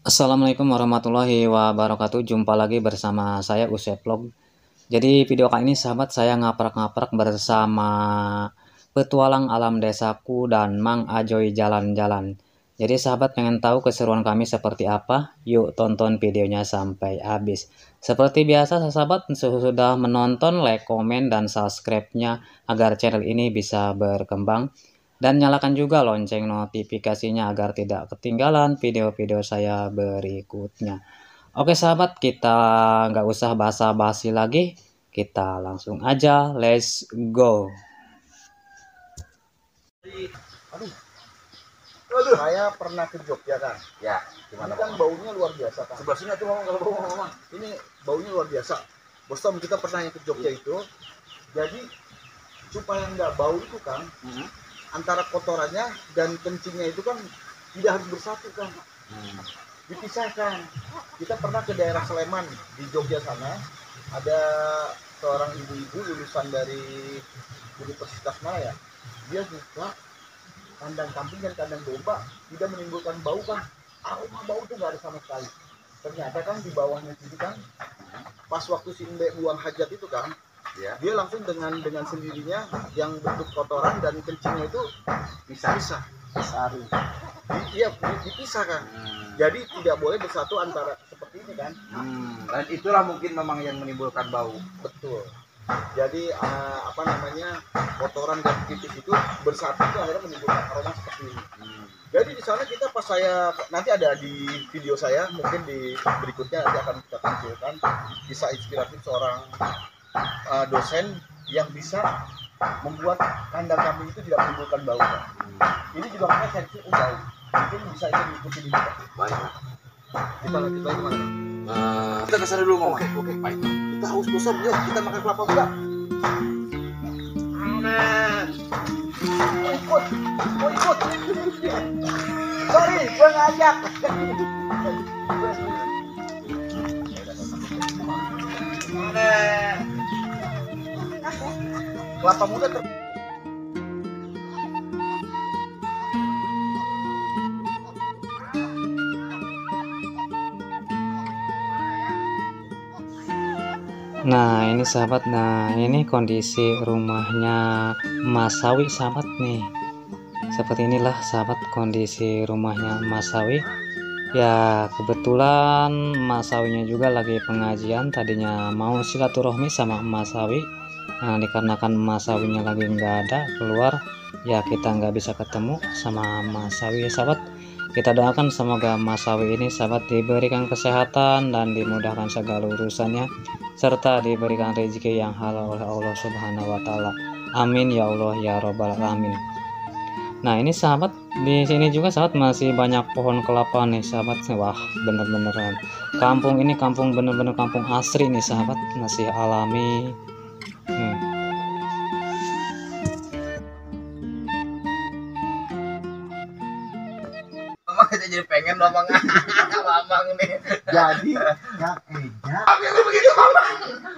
Assalamualaikum warahmatullahi wabarakatuh. Jumpa lagi bersama saya Usep Vlog. Jadi video kali ini sahabat saya ngaprak-ngaprak bersama petualang alam desaku dan Mang Ajoy jalan-jalan. Jadi sahabat pengen tahu keseruan kami seperti apa? Yuk tonton videonya sampai habis. Seperti biasa sahabat sudah menonton, like, komen, dan subscribe-nya agar channel ini bisa berkembang. Dan nyalakan juga lonceng notifikasinya agar tidak ketinggalan video-video saya berikutnya. Oke sahabat, kita nggak usah basa-basi lagi, kita langsung aja, let's go. Saya pernah ke Jogja kan. Ya, Ini kan baunya luar biasa kan. sebelah sini tuh ngomong kalau bau ngomong. Ini baunya luar biasa. Bos Tom, kita pernah yang ke Jogja itu. Jadi supaya nggak bau itu kan, antara kotorannya dan kencingnya itu kan tidak harus bersatu kan. Dipisahkan. Kita pernah ke daerah Sleman di Jogja sana. Ada seorang ibu-ibu lulusan dari Universitas mana ya? Dia buka kandang kambing dan kandang domba, tidak menimbulkan bau kan. Aroma bau itu nggak ada sama sekali. Ternyata kan di bawahnya sini kan, pas waktu si Mbak buang hajat itu kan, Ya, dia langsung dengan sendirinya yang bentuk kotoran dan kencingnya itu bisa sari. Iya, dipisah kan. Jadi tidak boleh bersatu antara seperti ini kan. Dan itulah mungkin memang yang menimbulkan bau. Betul. Jadi apa namanya, kotoran dan pipis itu bersatu itu akhirnya menimbulkan aroma seperti ini. Jadi di sana kita pas saya nanti ada di video saya, mungkin di berikutnya nanti akan kita tampilkan kisah inspiratif seorang dosen yang bisa membuat kandang kambing itu tidak menimbulkan bau. Ini juga makanya saya cek bau. Mungkin bisa itu diikuti di kita. Baik. Kita lanjut lagi mana? Kita kesana dulu ngomong. Oke, baik. Kita haus bosan, yuk kita makan kelapa muda. Mau ikut. Sorry, gue ngajak. Kelapa muda Nah ini sahabat, nah ini kondisi rumahnya Mas Sawi sahabat nih. Seperti inilah sahabat kondisi rumahnya Mas Sawi. Ya kebetulan Mas Sawinya juga lagi pengajian, tadinya mau silaturahmi sama Mas Sawi. Nah dikarenakan Mas Sawinya lagi nggak ada keluar, ya kita nggak bisa ketemu sama Mas Sawi sahabat. Kita doakan semoga Mas Sawi ini sahabat diberikan kesehatan dan dimudahkan segala urusannya, serta diberikan rezeki yang halal oleh Allah Subhanahu wa taala. Amin ya Allah ya robbal alamin. Nah, ini sahabat di sini juga sahabat masih banyak pohon kelapa nih sahabat. Wah, bener-beneran. Kampung ini kampung bener-bener kampung asri nih sahabat, masih alami. Mamang kita jadi pengen mamang. Mamang nih. jadi yang Eja. Aku begitu mamang.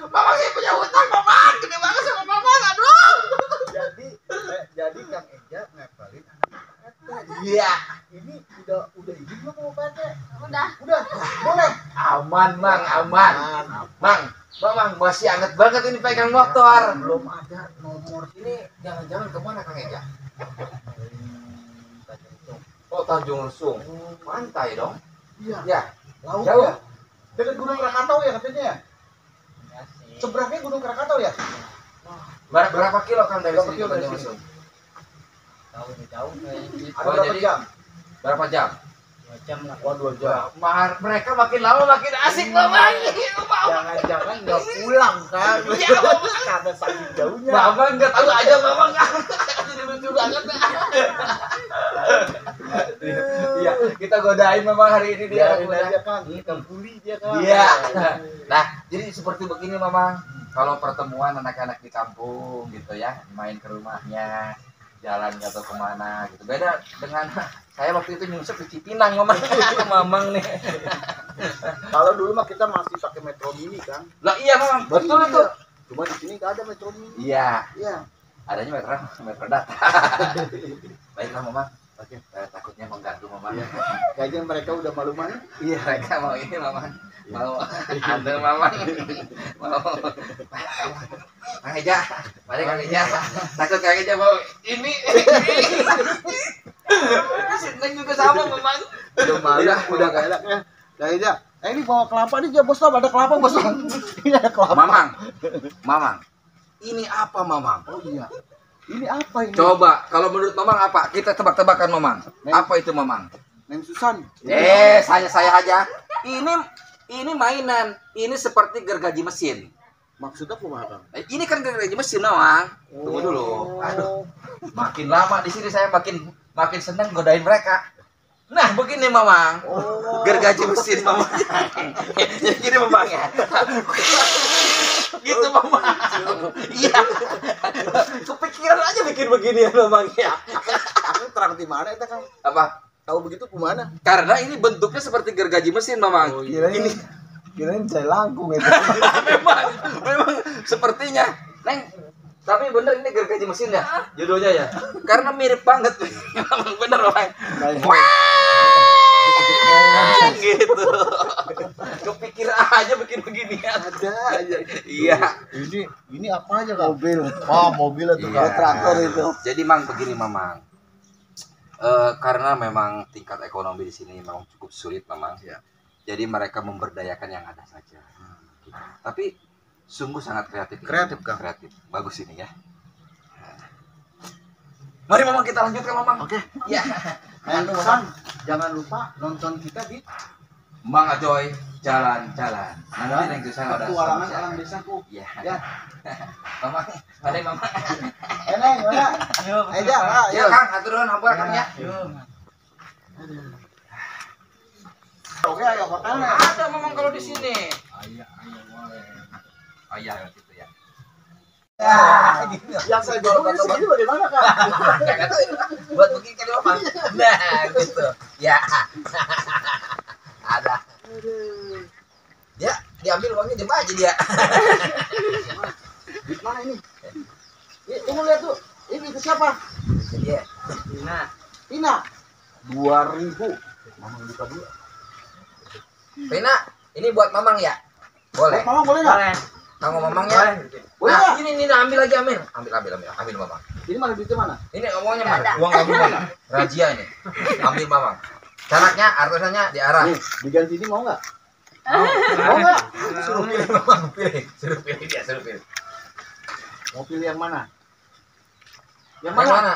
Mamang saya punya hutang mamang. Gede banget sama mamang. Aduh. Jadi Kang Eja ngepelin anak Pak RT. Iya. Ini udah izin belum sama Pak RT? Udah. Boleh. Aman mang, aman. Mang, mamang masih anget banget ini pegang motor. Belum ada nomor Ini jangan-jangan kemana Kang Eja? Oh Tanjung Lesung. Pantai dong. Iya. Ya. Laut Jauh. ya. Dekat Gunung Krakatau ya katanya ya. Seberangnya Gunung Krakatau ya. Berapa kilo kan dari Berapa sini kilo ke dari Tanjung sini? Lesung? Jauh kayaknya. Ada Oh, berapa jadi- jam? Berapa jam? 2 jam lah. Wah, 2 jam. Mereka makin lama makin asik mamang. Jangan-jangan nggak pulang kan? Iya, Mamang. Karena saking jauhnya. Mamang nggak tahu aja mamang. Jadi lucu banget. Iya, kita godain mamang hari ini dia. Biarin aja kan, kita bully dia kan. Iya. Nah, jadi seperti begini mamang. Kalau pertemuan anak-anak di kampung gitu ya, main ke rumahnya, jalan nggak tahu kemana gitu. Beda dengan saya waktu itu nyusup di Cipinang mamang. Mamang nih. Kalau dulu mah kita masih pakai Metro Mini kan. Lah iya mamang, betul itu. Cuma di sini nggak ada Metro Mini. Iya, Iya. adanya metro data. Baiklah mamang. Oke. Takutnya mengganggu Mamang. Iya. Kayaknya mereka udah malu-malu. Iya, mereka mau ini Mamang. Mau antar Mamang. Mau. Kang Eja, mari Kang Eja. Takut Kang Eja mau ini. Si Neng juga sama Mamang. Udah malu, udah gak enak ya. Kayaknya, ini bawa kelapa nih, Bos Tom, ada kelapa Bos Tom. Ini ada kelapa. Mamang. Ini apa Mamang? Oh iya. Ini apa ini? Coba, kalau menurut Mamang apa? Kita tebak-tebakan Mamang. Apa itu Mamang? Neng Susan. Saya aja. Ini mainan. Ini seperti gergaji mesin. Maksudnya kumaha? Ini kan gergaji mesin, Mamang. Tunggu dulu. Aduh. Makin lama di sini saya makin senang godain mereka. Nah, begini Mamang. Gergaji mesin Mamang. Jadi gini Mamang ya. Gitu Mamang. Iya. Kepikiran aja bikin begini ya Mamang ya. Aku terang di mana itu Kang? Apa? Tahu begitu kemana? Karena ini bentuknya seperti gergaji mesin Mamang. Ini kirain saya langkung itu. memang sepertinya. Neng, tapi bener ini gergaji mesin ya judulnya ya. Karena mirip banget. Memang bener Mamang. Gitu. Kepikir aja bikin beginian. Ada aja. Iya. Ini apa aja Kang? Mobil. Oh, mobil itu Iya. traktor itu. Jadi Mang begini Mamang. Karena memang tingkat ekonomi di sini memang cukup sulit Mamang. Ya. Jadi mereka memberdayakan yang ada saja. Gitu. Tapi sungguh sangat kreatif. Kreatif, Kang. Kreatif. Bagus ini ya. Mari Mamang kita lanjutkan Mamang. Oke. Ya. Neng Susan, jangan lupa nonton kita di Mang Ajoy jalan-jalan. Nanti Neng Susan ada Petualangan sama Alam siapa. Desaku. Iya. Ya. Mamang, mari Mamang. Neng, mana? Aja, Ya Kang, atur nuhun hampura Kang ya. Oke, ayo makan. Ada Mamang kalau di sini. Ayah gitu ya. Yang saya bawa ke sini bagaimana Kak? Enggak tahu itu buat begini kan Mamang. Nah, gitu. Ya. Ada. Ya, diambil uangnya di aja dia. Di mana ini? Tunggu lihat tuh. Ini ke siapa? Jadi ya. Tina. 2000. Mamang buka dulu. Pena, ini buat Mamang ya? Boleh. Mamang boleh enggak? Kamu Mamang ya? Boleh Nah, nggak? ini ambil lagi ambil. Ambil Mamang. Ini mana duitnya mana? Ini uangnya mana? Uang kamu mana? Razia ini. Ambil Mamang. Caranya, artusannya diarah. Nih, diganti ini mau nggak? Mau nggak? Suruh pilih Mamang, pilih. Suruh pilih dia, suruh pilih. Mau pilih yang mana? Yang Yang mana? mana?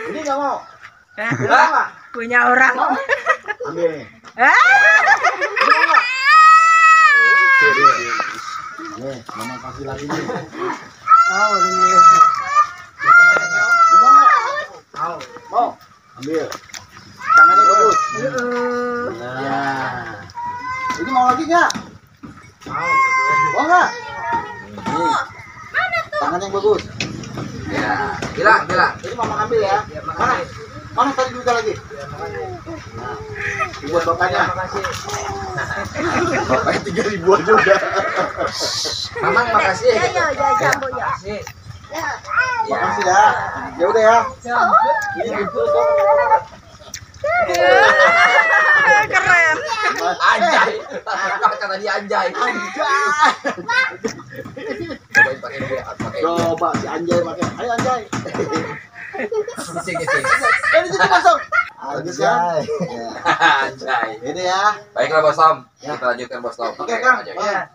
Ini nggak mau. Hah? Punya orang. Ambil nih. Nih, Mama kasih lagi nih. Tahu nih. Mau nggak? Mau. Ambil. Tangannya bagus. Nah. Ini mau lagi nggak? Mau nggak? Nih. Tangan yang bagus. Ya, bilang. Ini Mama ambil ya. Mana? Mana tadi duitnya lagi? Nah, buat bapaknya. Bapaknya 3.000 aja udah. Mamang makasih. Jambu ya. Makasih. Makasih ya. Ya udah ya. Ini gitu dong. Keren. Anjay. Kata dia anjay. Cobain pakai dulu ya, pakai. Coba si Anjay pakai. Ayo Anjay. Gicing. Ini situ masuk. Anjay. Anjay. Ini ya. Baiklah Bos Tom. Kita lanjutkan Bos Tom. Oke Kang. Aja. Ya.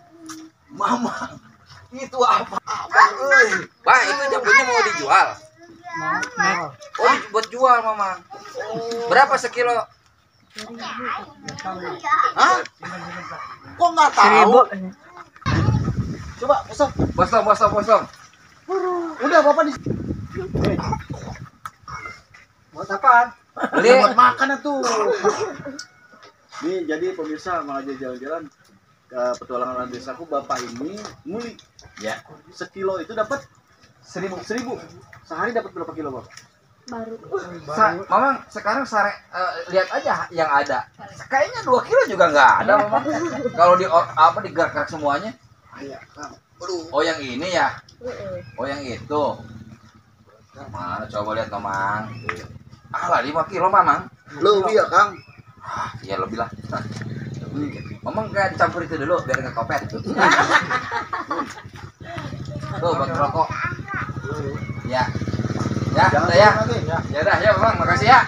Mama. Itu apa? Wah, itu jambunya mau dijual. Oh, buat jual Mama. Berapa sekilo? Hah? Kok nggak tahu? Coba besok. Bos Tom. Udah Bapak di. Buat apaan? Beli. Buat makan tuh. Nih jadi pemirsa mau aja jalan-jalan ke petualangan Alam Desaku. Bapak ini muli Ya. sekilo itu dapat 1.000. Sehari dapat berapa kilo Bapak? Mamang sekarang lihat aja yang ada. Kayaknya 2 kilo juga nggak ada Mamang. Kalau digerak semuanya. Iya Kang. Oh yang ini ya? Oh yang itu. Mana coba lihat Mamang. Lah 5 kilo Mamang. Lebih ya Kang. Iya lebih lah. Mamang kayak dicampur itu dulu biar nggak kopet. Tuh buat rokok. Ya. Ya, udah ya. Ya udah ya Mamang, makasih ya.